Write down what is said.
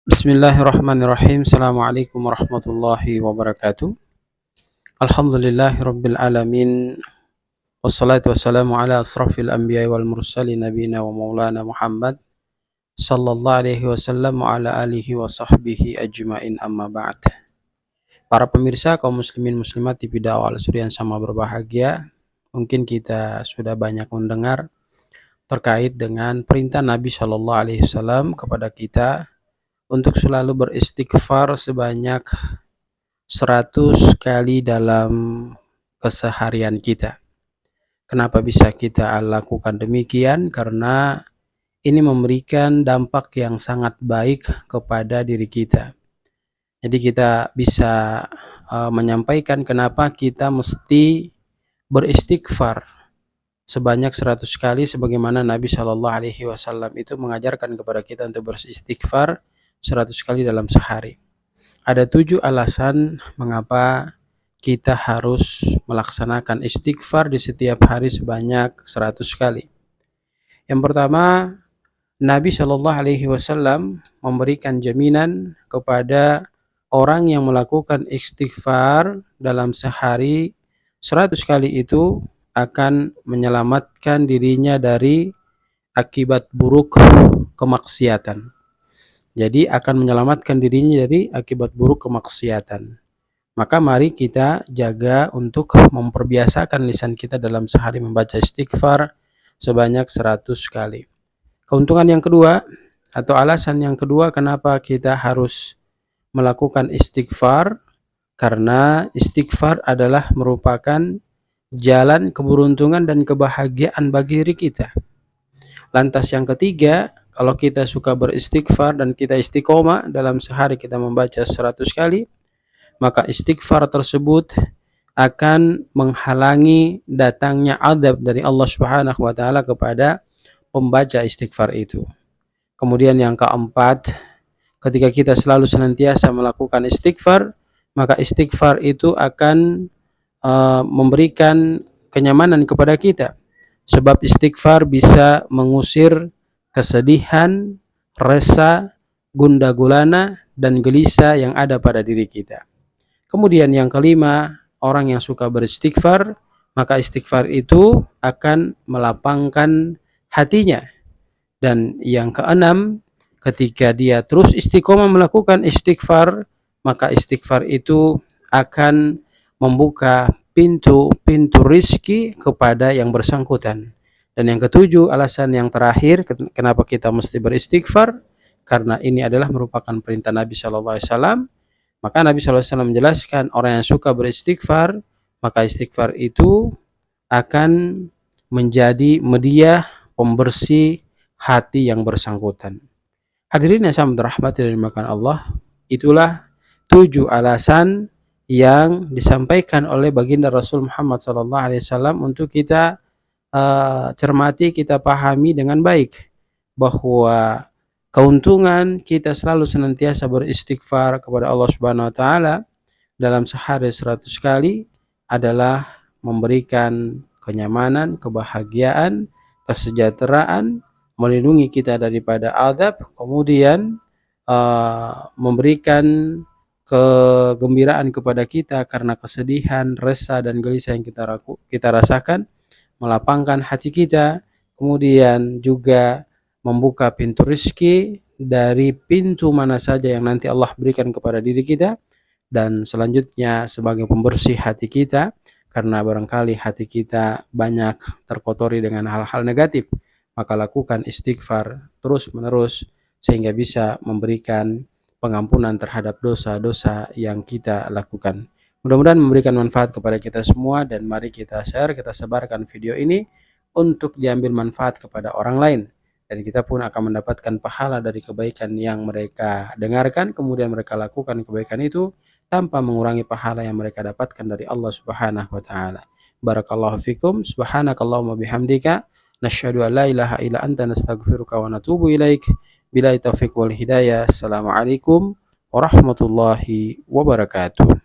Bismillahirrahmanirrahim. Assalamualaikum warahmatullahi wabarakatuh. Alhamdulillahi rabbil alamin. Wassalatu wassalamu ala asrafil anbiya wal mursalin nabiyina wa maulana Muhammad sallallahu alaihi wasallam wa ala alihi wa sahbihi ajmain, amma ba'd. Para pemirsa kaum muslimin muslimat TV dakwah Al-Suri yang sama berbahagia, mungkin kita sudah banyak mendengar terkait dengan perintah Nabi Shallallahu alaihi wasallam kepada kita untuk selalu beristighfar sebanyak 100 kali dalam keseharian kita. Kenapa bisa kita lakukan demikian? Karena ini memberikan dampak yang sangat baik kepada diri kita. Jadi kita bisa menyampaikan kenapa kita mesti beristighfar sebanyak 100 kali sebagaimana Nabi Shallallahu alaihi wasallam itu mengajarkan kepada kita untuk beristighfar 100 kali dalam sehari. Ada 7 alasan mengapa kita harus melaksanakan istighfar di setiap hari sebanyak 100 kali. Yang pertama, Nabi Shallallahu alaihi wasallam memberikan jaminan kepada orang yang melakukan istighfar dalam sehari 100 kali itu akan menyelamatkan dirinya dari akibat buruk kemaksiatan. Jadi akan menyelamatkan dirinya dari akibat buruk kemaksiatan. Maka mari kita jaga untuk memperbiasakan lisan kita dalam sehari membaca istighfar sebanyak 100 kali. Keuntungan yang kedua atau alasan yang kedua kenapa kita harus melakukan istighfar, karena istighfar adalah merupakan jalan keberuntungan dan kebahagiaan bagi diri kita. Lantas yang ketiga, kalau kita suka beristighfar dan kita istiqomah dalam sehari kita membaca 100 kali, maka istighfar tersebut akan menghalangi datangnya azab dari Allah Subhanahu wa taala kepada pembaca istighfar itu. Kemudian yang keempat, ketika kita selalu senantiasa melakukan istighfar, maka istighfar itu akan memberikan kenyamanan kepada kita. Sebab istighfar bisa mengusir kesedihan, rasa, gundah gulana, dan gelisah yang ada pada diri kita. Kemudian yang kelima, orang yang suka beristighfar, maka istighfar itu akan melapangkan hatinya. Dan yang keenam, ketika dia terus istiqomah melakukan istighfar, maka istighfar itu akan membuka pintu-pintu rizki kepada yang bersangkutan. Dan yang ketujuh, alasan yang terakhir kenapa kita mesti beristighfar, karena ini adalah merupakan perintah Nabi Shallallahu alaihi wasallam. Maka Nabi Shallallahu alaihi wasallam menjelaskan orang yang suka beristighfar, maka istighfar itu akan menjadi media pembersih hati yang bersangkutan. Hadirin yang sama dirahmati dan dimuliakan Allah, itulah 7 alasan yang disampaikan oleh baginda Rasul Muhammad SAW untuk kita cermati, kita pahami dengan baik bahwa keuntungan kita selalu senantiasa beristighfar kepada Allah Subhanahu wa taala dalam sehari 100 kali adalah memberikan kenyamanan, kebahagiaan, kesejahteraan, melindungi kita daripada azab, kemudian memberikan kegembiraan kepada kita karena kesedihan, resah, dan gelisah yang kita rasakan, melapangkan hati kita, kemudian juga membuka pintu rezeki dari pintu mana saja yang nanti Allah berikan kepada diri kita, dan selanjutnya sebagai pembersih hati kita, karena barangkali hati kita banyak terkotori dengan hal-hal negatif, maka lakukan istighfar terus menerus sehingga bisa memberikan pengampunan terhadap dosa-dosa yang kita lakukan. Mudah-mudahan memberikan manfaat kepada kita semua, dan mari kita share, kita sebarkan video ini untuk diambil manfaat kepada orang lain, dan kita pun akan mendapatkan pahala dari kebaikan yang mereka dengarkan, kemudian mereka lakukan kebaikan itu tanpa mengurangi pahala yang mereka dapatkan dari Allah Subhanahu wa taala. Barakallahu fikum, subhanakallahumma bihamdika, nasyhadu an la ilaha illa anta, nastaghfiruka wa natubu ilaik. Billahi taufiq wal hidayah. Assalamualaikum warahmatullahi wabarakatuh.